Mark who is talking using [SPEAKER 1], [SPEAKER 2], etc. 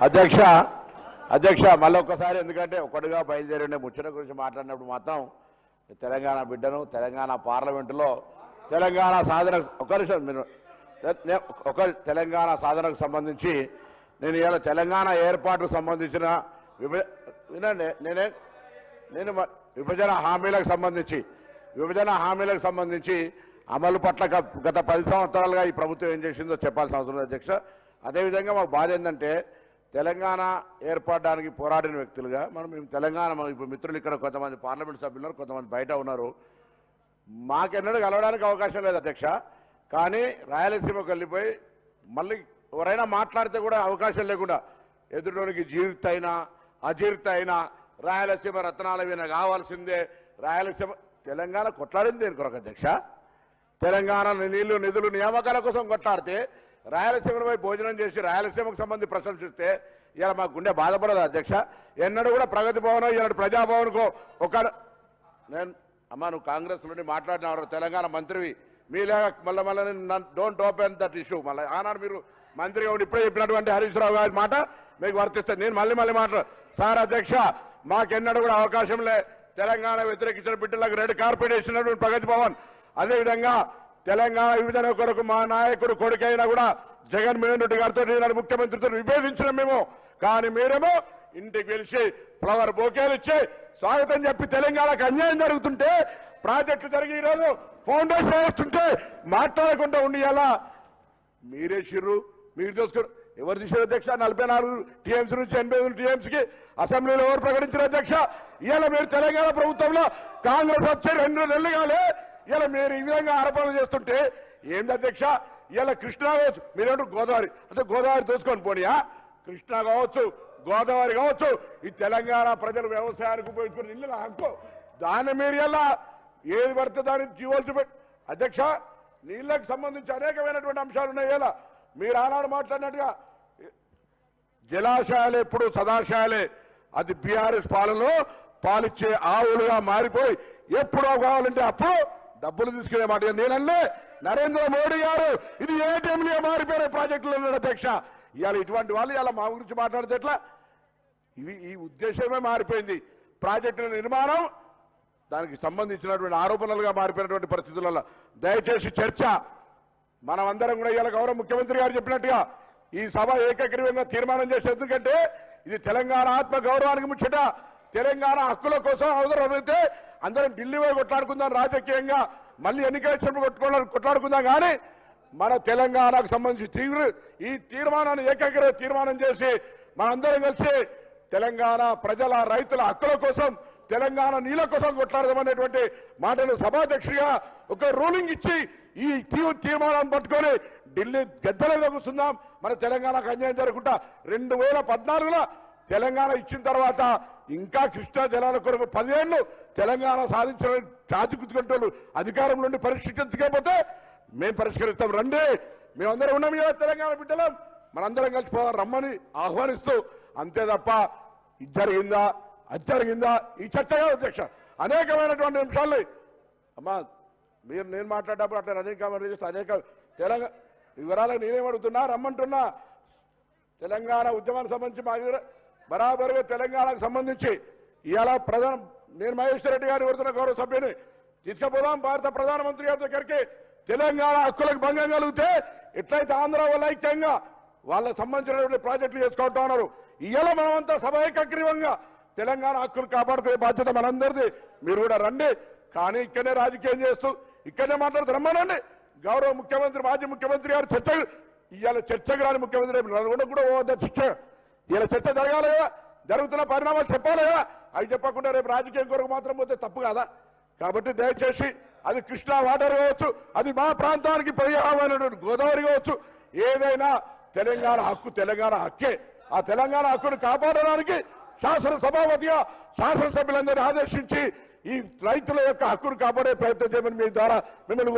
[SPEAKER 1] అధ్యక్ష అధ్యక్ష మళ్ళీ ఒక్కసారి ఎందుకంటే ఒకటిగా బయలుదేరి ముచ్చట గురించి మాట్లాడినప్పుడు మాత్రం తెలంగాణ బిడ్డను తెలంగాణ పార్లమెంటులో తెలంగాణ సాధన ఒక తెలంగాణ సాధనకు సంబంధించి నేను ఇవాళ తెలంగాణ ఏర్పాటుకు సంబంధించిన నేను విభజన హామీలకు సంబంధించి అమలు పట్ల గత 10 సంవత్సరాలుగా ఈ ప్రభుత్వం ఏం చేసిందో చెప్పాల్సిన అవసరం ఉంది అధ్యక్ష. అదేవిధంగా మాకు బాధ ఏంటంటే తెలంగాణ ఏర్పడడానికి పోరాడిన వ్యక్తులుగా మేము తెలంగాణ ఇప్పుడు మిత్రులు ఇక్కడ కొంతమంది పార్లమెంట్ సభ్యులు ఉన్నారు, కొంతమంది బయట ఉన్నారు. మాకెన్నడూ కలవడానికి అవకాశం లేదు అధ్యక్ష. కానీ రాయలసీమకు వెళ్ళిపోయి మళ్ళీ ఎవరైనా మాట్లాడితే కూడా అవకాశం లేకుండా ఎదురులోనికి జీవిత అయినా అజీర్త అయినా రాయలసీమ రత్నాల మీద కావాల్సిందే. రాయలసీమ తెలంగాణ కొట్లాడింది దేని కొరకు అధ్యక్ష? తెలంగాణ నీళ్లు నిధులు నియామకాల కోసం కొట్లాడితే రాయలసీమపై భోజనం చేసి రాయలసీమకు సంబంధించి ప్రశంసిస్తే ఇలా మాకు గుండె బాధపడదు అధ్యక్ష. ఎన్నడూ కూడా ప్రగతి భవన్ ఈనాడు ప్రజాభవన్కో నేను అమ్మా నువ్వు కాంగ్రెస్ నుండి మాట్లాడిన తెలంగాణ మంత్రివి, మీలాగా మళ్ళీ డోంట్ ఓపెన్ దట్ ఇష్యూ. మళ్ళీ ఆనాడు మీరు మంత్రిగా ఉండి ఇప్పుడే చెప్పినటువంటి హరీష్ రావు గారి మాట మీకు వర్తిస్తుంది. నేను మళ్ళీ మాట్లాడు సార్ అధ్యక్ష, మాకెన్నడూ కూడా అవకాశం లే తెలంగాణ వ్యతిరేకించిన బిడ్డలకు రెడ్ కార్పెట్ వేసినటువంటి ప్రగతి భవన్. అదేవిధంగా తెలంగాణ విభజన కొరకు మా నాయకుడు కొడుకైనా కూడా జగన్మోహన్ రెడ్డి గారితో నేను ముఖ్యమంత్రితో విభేదించిన మేము. కానీ మీరేమో ఇంటికి పిలిచి ఫ్లవర్ బొకేలు ఇచ్చి స్వాగతం చెప్పి తెలంగాణకు అన్యాయం జరుగుతుంటే ప్రాజెక్టు జరిగి ఈరోజు ఫౌండేషన్ వేస్తుంటే మాట్లాడకుండా ఉండియాలా మీరే చిర్రు మీరు చూసుకోరు. ఎవరు తీసారు అధ్యక్ష? 44 టీఎంసీ నుంచి 88 టీఎంసీకి అసెంబ్లీలో ఎవరు ప్రకటించారు అధ్యక్ష? ఇవాళ మీరు తెలంగాణ ప్రభుత్వంలో కాంగ్రెస్ వచ్చే 2 నెలలు కాలే ఇలా మీరు ఈ విధంగా ఆరోపణలు చేస్తుంటే ఏంటి అధ్యక్ష? ఇలా కృష్ణా కావచ్చు, మీరేంటో గోదావరి అంటే గోదావరి దోచుకొని పోనీయా? కృష్ణా కావచ్చు, గోదావరి కావచ్చు, ఈ తెలంగాణ ప్రజలు వ్యవసాయానికి ఉపయోగించుకుని ఇల్లు హక్కు. దాన్ని మీరు ఇలా ఏది పడితే దాన్ని జీవోలు చూపెట్టి అధ్యక్ష నీళ్ళకు సంబంధించి అనేకమైనటువంటి అంశాలు ఉన్నాయి. ఇలా మీరు ఆనాడు మాట్లాడినట్టుగా జలాశయాలు ఎప్పుడు సదాశయాలే. అది బీఆర్ఎస్ పాలనలో పాలిచ్చే ఆవులుగా మారిపోయి ఎప్పుడో కావాలంటే అప్పుడు డబ్బులు తీసుకునే మాట. నేనల్లే నరేంద్ర మోడీ గారు ఇది ఏటీఎంలుగా మారిపోయిన ప్రాజెక్టులు ఉన్నాడు అధ్యక్ష. ఇవాళ ఇటువంటి వాళ్ళు ఇలా మా గురించి మాట్లాడితే ఎట్లా? ఈ ఉద్దేశమే మారిపోయింది. ప్రాజెక్టుల నిర్మాణం దానికి సంబంధించినటువంటి ఆరోపణలుగా మారిపోయినటువంటి పరిస్థితులలో దయచేసి చర్చ మనమందరం కూడా ఇవాళ గౌరవ ముఖ్యమంత్రి గారు చెప్పినట్టుగా ఈ సభ ఏకగ్రీవంగా తీర్మానం చేసే, ఎందుకంటే ఇది తెలంగాణ ఆత్మ గౌరవానికి ముచ్చట. తెలంగాణ హక్కుల కోసం అవసరమైతే అందరం ఢిల్లీ పోయి కొట్లాడుకుందాం, రాజకీయంగా మళ్ళీ ఎన్నికలు కొట్లాడుకుందాం. కానీ మన తెలంగాణకు సంబంధించి ఈ తీర్మానాన్ని ఏకగ్రీవ తీర్మానం చేసి మనందరం కలిసి తెలంగాణ ప్రజల రైతుల హక్కుల కోసం తెలంగాణ నీళ్ళ కోసం కొట్లాడదామనేటువంటి మాటలు సభాధ్యక్షుడిగా ఒక రూలింగ్ ఇచ్చి ఈ తీర్మానాన్ని పట్టుకొని ఢిల్లీ గద్దెలలో కూర్చుందాం. మన తెలంగాణకు అన్యాయం జరగకుండా 2014లో తెలంగాణ ఇచ్చిన తర్వాత ఇంకా కృష్ణా జలాల కొరకు 10 ఏళ్ళు తెలంగాణ సాధించిన చాచుకుంటూ అధికారం నుండి పరిష్కరించకపోతే మేము పరిష్కరిస్తాం. రండి, మేమందరం ఉన్నాం కదా తెలంగాణ బిడ్డలం, మనందరం కలిసిపోదాం రమ్మని ఆహ్వానిస్తూ. అంతే తప్ప ఇది జరిగిందా అది జరిగిందా ఈ చర్చ కాదు అధ్యక్ష. అనేకమైనటువంటి అంశాలు అమ్మా నేను మాట్లాడేటప్పుడు అట్లా అనేక తెలంగాణ వివరాలకు నేనేమడుగుతున్నా రమ్మంటున్నా. తెలంగాణ ఉద్యమానికి సంబంధించి మా బరాబరుగా తెలంగాణకు సంబంధించి ఇవాళ నేను మహేశ్వర్ రెడ్డి గారు కోరుతున్న గౌరవ సభ్యుని తీసుకుపోదాం భారత ప్రధానమంత్రి గారి దగ్గరికి. తెలంగాణ హక్కులకు భంగం కలిగితే ఎట్లయితే ఆంధ్ర వాళ్ళు ఐక్యంగా వాళ్ళకు సంబంధించినటువంటి ప్రాజెక్టులు చేసుకుంటా ఉన్నారు. ఇవాళ మనమంతా సభ ఏకగ్రీవంగా తెలంగాణ హక్కులు కాపాడుకునే బాధ్యత మనందరిది. మీరు కూడా రండి. కానీ ఇక్కడనే రాజకీయం చేస్తూ ఇక్కడనే మాట్లాడుతూ రమ్మనండి. గౌరవ ముఖ్యమంత్రి మాజీ ముఖ్యమంత్రి గారు ఇవాళ చర్చకు రాని ముఖ్యమంత్రి నల్గొండ కూడా పోవద్దా చర్చ? ఇలా చర్చ జరగాలి కదా, జరుగుతున్న పరిణామాలు చెప్పాలి కదా. అవి చెప్పకుండా రేపు రాజకీయం కొరకు మాత్రం పోతే తప్పు కాదా? కాబట్టి దయచేసి అది కృష్ణా వాటర్ కావచ్చు, అది మా ప్రాంతానికి పర్యావరణమైనటువంటి గోదావరి కావచ్చు, ఏదైనా తెలంగాణ హక్కు తెలంగాణ హక్కే. ఆ తెలంగాణ హక్కును కాపాడడానికి శాసనసభాపతిగా శాసనసభ్యులందరినీ ఆదేశించి ఈ రైతుల యొక్క హక్కును కాపాడే ప్రయత్నం చేయమని మీ ద్వారా మిమ్మల్ని